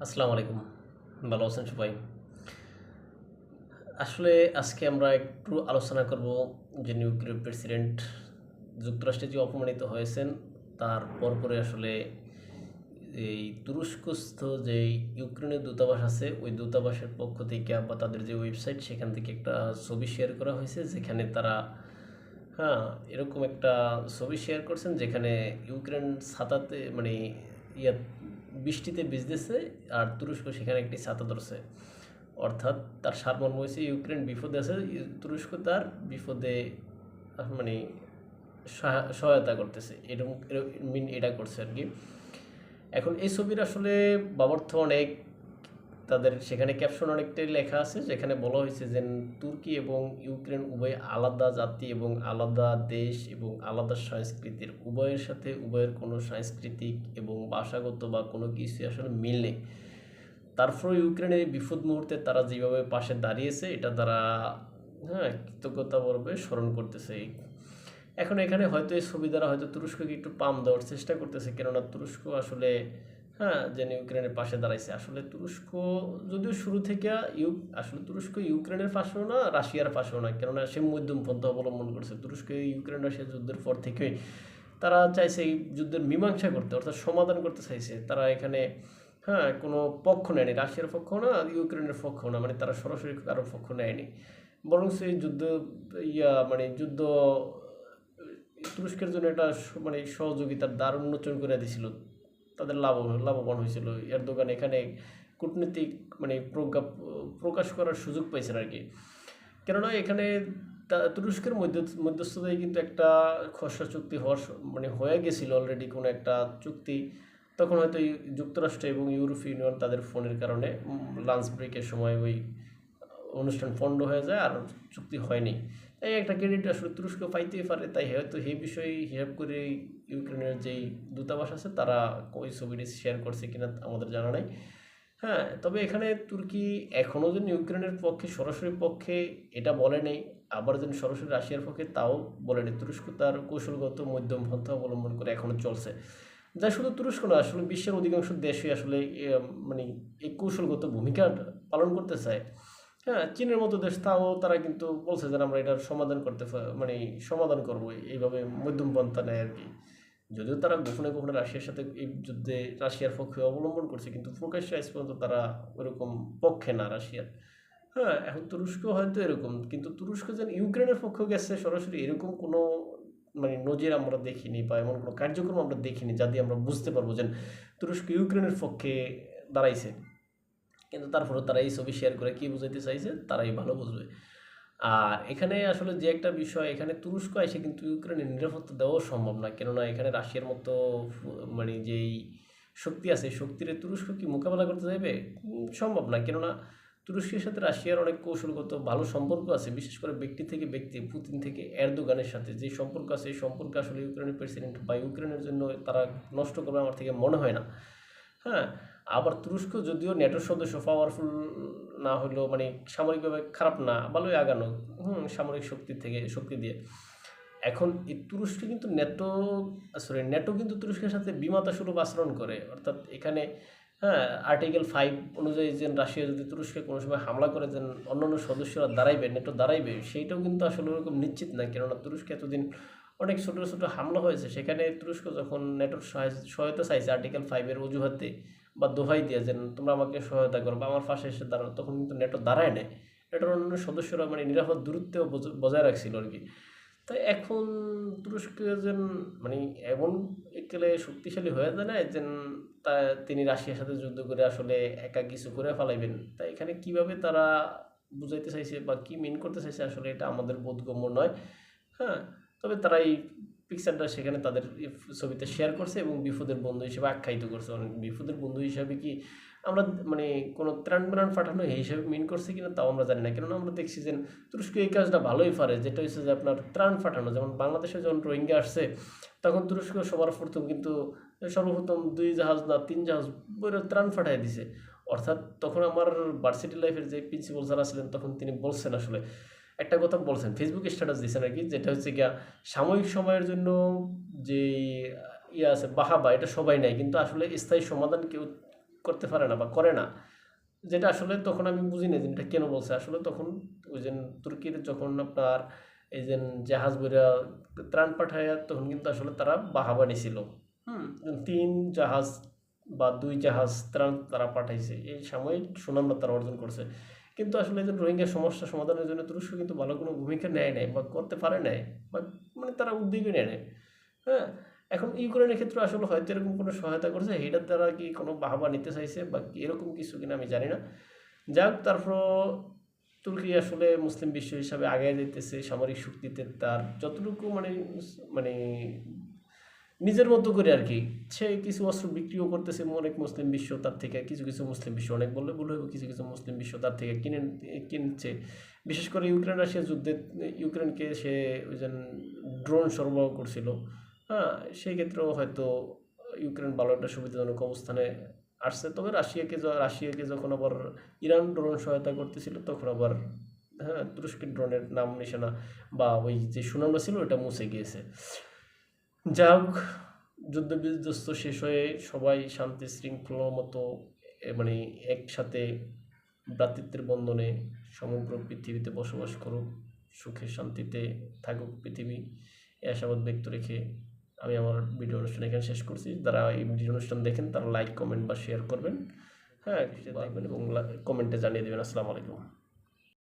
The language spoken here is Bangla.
আসসালামু আলাইকুম। ভালো আছেন সবাই? আসলে আজকে আমরা একটু আলোচনা করব যে নিউক্লিয়ার প্রেসিডেন্ট যুক্তরাষ্ট্রে যে অপমানিত হয়েছেন তার পরপরে আসলে এই তুরস্কস্থ যেই ইউক্রেনের দূতাবাস আছে ওই দূতাবাসের পক্ষ থেকে বা তাদের যে ওয়েবসাইট সেখান থেকে একটা ছবি শেয়ার করা হয়েছে যেখানে তারা হ্যাঁ এরকম একটা ছবি শেয়ার করছেন যেখানে ইউক্রেন ছাতাতে মানে ইয়া বৃষ্টিতে ভিজতেছে আর তুরস্ক সেখানে একটি ছাতা ধরছে। অর্থাৎ তার সারমর্ম হয়েছে ইউক্রেন বিপদে আছে, তুরস্ক তার বিপদে মানে সহায়তা করতেছে, এরকম মিন এটা করছে আর কি। এখন এই ছবির আসলে বাবর্থ অনেক, তাদের সেখানে ক্যাপশন অনেকটাই লেখা আছে যেখানে বলা হয়েছে যে তুর্কি এবং ইউক্রেন উভয় আলাদা জাতি এবং আলাদা দেশ এবং আলাদা সংস্কৃতির, উভয়ের সাথে উভয়ের কোনো সাংস্কৃতিক এবং ভাষাগত বা কোনো কিছু আসলে মিল নেই। তারপর ইউক্রেনের এই বিপদ মুহূর্তে তারা যেভাবে পাশে দাঁড়িয়েছে এটা তারা কৃতজ্ঞতা বলবে স্মরণ করতেছে। এখন এখানে হয়তো এই ছবি দ্বারা হয়তো তুরস্ককে একটু পাম দেওয়ার চেষ্টা করতেছে, কেননা তুরস্ক আসলে যে ইউক্রেনের পাশে দাঁড়াইছে। আসলে তুরস্ক যদিও শুরু থেকে আসলে তুরস্ক ইউক্রেনের পাশেও না রাশিয়ার পাশেও না, কেননা সে মধ্যম পন্থা অবলম্বন করছে। তুরস্ক ইউক্রেন রাশিয়া যুদ্ধের পর থেকে তারা চাইছে এই যুদ্ধের মীমাংসা করতে, অর্থাৎ সমাধান করতে চাইছে। তারা এখানে কোনো পক্ষ নেয়নি, রাশিয়ার পক্ষ না ইউক্রেনের পক্ষ না, মানে তারা সরাসরি কারো পক্ষ নেয়নি। বরং সেই যুদ্ধ যুদ্ধ তুরস্কের জন্য এটা মানে সহযোগিতার দ্বার উন্মোচন করে দিয়েছিল, তাদের লাভবান হয়েছিল। এরদোগান এখানে কূটনীতিক প্রজ্ঞা প্রকাশ করার সুযোগ পাইছেন আর কি। কেননা এখানে তুরস্কের মধ্যস্থতায় কিন্তু একটা খসড়া চুক্তি হওয়ার হয়ে গেছিল অলরেডি, কোনো একটা চুক্তি। তখন হয়তো যুক্তরাষ্ট্র এবং ইউরোপীয় ইউনিয়ন তাদের ফোনের কারণে লাঞ্চ ব্রেকের সময় ওই অনুষ্ঠান পণ্ড হয়ে যায় আর চুক্তি হয়নি। তাই একটা ক্রেডিট আসলে তুরস্ক পাইতেই পারে। তাই হয়তো এই বিষয়ে হিসাব করে ইউক্রেনের যেই দূতাবাস আছে তারা ওই ছবিটি শেয়ার করছে কিনা আমাদের জানা নাই। তবে এখানে তুর্কি এখনও যেন ইউক্রেনের পক্ষে সরাসরি পক্ষে এটা বলে নেই, আবার যেন সরাসরি রাশিয়ার পক্ষে তাও বলে নেই। তুরস্ক তার কৌশলগত মধ্যম পন্থা অবলম্বন করে এখনও চলছে, যা শুধু তুরস্ক না, আসলে বিশ্বের অধিকাংশ দেশই আসলে এই কৌশলগত ভূমিকা পালন করতে চায়। চীনের মতো দেশ তাও তারা কিন্তু বলছে যে আমরা এটার সমাধান সমাধান করবো, এইভাবে মধ্যম পন্থা নেয় আর কি। যদিও তারা গোপনে গোপনে রাশিয়ার সাথে এই যুদ্ধে রাশিয়ার পক্ষে অবলম্বন করছে, কিন্তু প্রকাশ্যে আজ পর্যন্ত তারা ওইরকম পক্ষে না রাশিয়ার। এখন তুরস্ক হয়তো এরকম, কিন্তু তুরস্ক যেন ইউক্রেনের পক্ষে গেছে সরাসরি এরকম কোনো নজির আমরা দেখিনি, বা এমন কোনো কার্যক্রম আমরা দেখিনি যা দিয়ে আমরা বুঝতে পারবো যে তুরস্ক ইউক্রেনের পক্ষে দাঁড়াইছে। কিন্তু তারপরে তারা এই ছবি শেয়ার করে কি বুঝাইতে চাইছে তারাই ভালো বুঝবে। আর এখানে আসলে যে একটা বিষয়, এখানে তুরস্ক এসে কিন্তু ইউক্রেনের নিরাপত্তা দেওয়াও সম্ভব না, কেননা এখানে রাশিয়ার মতো যেই শক্তি আছে শক্তির তুরস্ক কি মোকাবেলা করতে চাইবে? সম্ভব না, কেননা তুরস্কের সাথে রাশিয়ার অনেক কৌশলগত ভালো সম্পর্ক আছে, বিশেষ করে ব্যক্তি থেকে ব্যক্তি, পুতিন থেকে এরদোগানের সাথে যে সম্পর্ক আছে এই সম্পর্ক আসলে ইউক্রেনের প্রেসিডেন্ট বা ইউক্রেনের জন্য তারা নষ্ট করবে আমার থেকে মনে হয় না। হ্যাঁ আবার তুরস্ক যদিও ন্যাটোর সদস্য, পাওয়ারফুল না হলেও সামরিকভাবে খারাপ না, ভালোই আগানো সামরিক শক্তি দিয়ে। এখন এই তুরস্ক কিন্তু ন্যাটো কিন্তু তুরস্কের সাথে বিমাতা সুলভ আচরণ করে। অর্থাৎ এখানে আর্টিকেল 5 অনুযায়ী যে রাশিয়া যদি তুরস্কে কোনো সময় হামলা করে যে অন্যান্য সদস্যরা ন্যাটো দাঁড়াইবে, সেইটাও কিন্তু আসলে ওরকম নিশ্চিত না, কেননা তুরস্কে এতদিন অনেক ছোটো ছোটো হামলা হয়েছে। সেখানে তুরস্ক যখন ন্যাটোর সহায়তা চাইছে আর্টিকেল 5-এর অজুহাতে বা দোহাই দিয়ে যে তোমরা আমাকে সহায়তা করো বা আমার পাশে এসে দাঁড়াও, তখন কিন্তু ন্যাটো দাঁড়ায় নেয়। ন্যাটোর অন্যান্য সদস্যরা নিরাপদ দূরত্বেও বজায় রাখছিল আর কি। তাই এখন তুরস্ক যেন এমন একেলে শক্তিশালী হয়ে যায় না যে তা তিনি রাশিয়ার সাথে যুদ্ধ করে আসলে একা কিছু করে ফেলাইবেন। তাই এখানে কিভাবে তারা বুঝাইতে চাইছে বা কি মিন করতে চাইছে আসলে এটা আমাদের বোধগম্য নয়। হ্যাঁ তবে তারা এই পিকচারটা সেখানে তাদের ছবিতে শেয়ার করছে এবং বিপদের বন্ধু হিসেবে আখ্যায়িত করছে। বিপদের বন্ধু হিসাবে কি আমরা কোনো ত্রাণ পাঠানো এই হিসাবে মিন করছে কিনা তাও আমরা জানি না, কেননা আমরা দেখছি যে তুরস্ক এই কাজটা ভালোই পারে, যেটা হচ্ছে যে আপনার ত্রাণ পাঠানো। যেমন বাংলাদেশে যখন রোহিঙ্গা আসছে তখন তুরস্ক সবার প্রথম কিন্তু সর্বপ্রথম 2 জাহাজ না 3 জাহাজ ত্রাণ পাঠিয়ে দিছে। অর্থাৎ তখন আমার ভার্সিটি লাইফের যে প্রিন্সিপাল স্যার ছিলেন তখন তিনি বলছেন, আসলে একটা কথা বলছেন, ফেসবুকে স্ট্যাটাস দিয়েছেন আর কি, যেটা হচ্ছে গিয়া সাময়িক সময়ের জন্য যে আছে বাহাবা, এটা সবাই নেয়, কিন্তু আসলে স্থায়ী সমাধান কেউ করতে পারে না বা করে না, যেটা আসলে তখন আমি বুঝি না যে এটা কেন বলছে। আসলে তখন ওই যে তুর্কির যখন আপনার এই যে জাহাজ বইরা ত্রাণ পাঠায়, তখন কিন্তু আসলে তারা বাহাবানি ছিল। হুম, 3 জাহাজ বা 2 জাহাজ ত্রাণ তারা পাঠাইছে, এই সাময়িক সুনামটা তারা অর্জন করছে। কিন্তু আসলে এই যে রোহিঙ্গা সমস্যা সমাধানের জন্য তুরস্ক কিন্তু ভালো কোনো ভূমিকা নেয় নাই বা করতে পারে নাই, বা মানে তারা উদ্যোগই নেয় নাই। হ্যাঁ, এখন ইউক্রেনের ক্ষেত্রে আসলে হয়তো এরকম কোনো সহায়তা করছে, এটার দ্বারা কি কোনো বাহবা নিতে চাইছে বা এরকম কিছু কিনা আমি জানি না। যাক, তারপর তুর্কি আসলে মুসলিম বিশ্ব হিসাবে আগায় যাইতেছে সামরিক শক্তিতে, তার যতটুকু মানে মানে নিজের মতো করে আর কি। সে কিছু অস্ত্র বিক্রিও করতেছে, অনেক মুসলিম বিশ্ব তার থেকে, কিছু কিছু মুসলিম বিশ্ব, অনেক বললে ভুল হবে, কিছু কিছু মুসলিম বিশ্ব তার থেকে কিনছে। বিশেষ করে ইউক্রেন রাশিয়া যুদ্ধে ইউক্রেনকে সে ওই যে ড্রোন সরবরাহ করছিল। হ্যাঁ, সেই ক্ষেত্রেও হয়তো ইউক্রেন ভালো একটা সুবিধাজনক অবস্থানে আসছে। তবে রাশিয়াকে যখন আবার ইরান ড্রোন সহায়তা করতেছিল, তখন আবার হ্যাঁ তুরস্কের ড্রোনের নাম নিশানা বা ওই যে সুনামটা ছিল ওটা মুছে গিয়েছে। যা হোক, যুদ্ধ বিধ্বস্ত শেষ হয়ে সবাই শান্তি শৃঙ্খলার মতো মানে একসাথে ভ্রাতৃত্বের বন্ধনে সমগ্র পৃথিবীতে বসবাস করুক, সুখে শান্তিতে থাকুক পৃথিবী, এই আশাবাদ ব্যক্ত রেখে আমি আমার ভিডিও অনুষ্ঠান এখানে শেষ করছি। যারা এই ভিডিও অনুষ্ঠান দেখেন তারা লাইক, কমেন্ট বা শেয়ার করবেন। হ্যাঁ, দেখবেন এবং কমেন্টে জানিয়ে দেবেন। আসসালামু আলাইকুম।